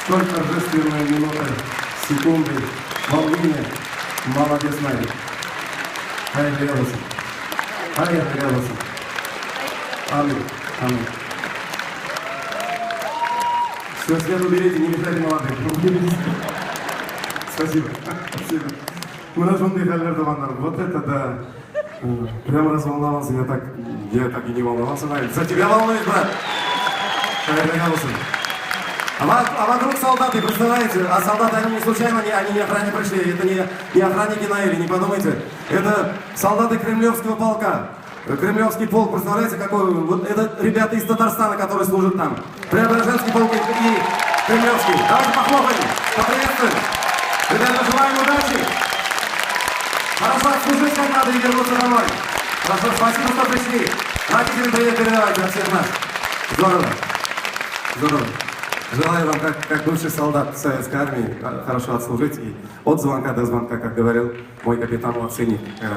Столь торжественная минута, секунды, волнение, молодец Найк. Hayırlı olsun. Hayırlı olsun. Аминь. Аминь. Все, свет уберите, не мешайте молодым. Спасибо. Спасибо. Мунашунды халлер тумандар. Вот это да. Прям разволновался. Я так и не волновался, наверное. За тебя волнуюсь, брат. Hayırlı olsun. А вокруг солдаты, представляете? А солдаты, они не случайно, они не охране пришли. Это не охранники Наили, не подумайте. Это солдаты Кремлевского полка. Кремлевский полк, представляете, какой? Вот это ребята из Татарстана, которые служат там. Преображенский полк и Кремлевский. Давайте похлопаем, поприветствуем. Ребята, желаем удачи. Хорошо отслужить как надо и вернуться домой. Хорошо, спасибо, что пришли. Родителям привет передавайте от всех нас. Здорово. Здорово. Желаю вам, как бывший солдат Советской армии, хорошо отслужить и от звонка до звонка, как говорил мой капитан Лапшиник.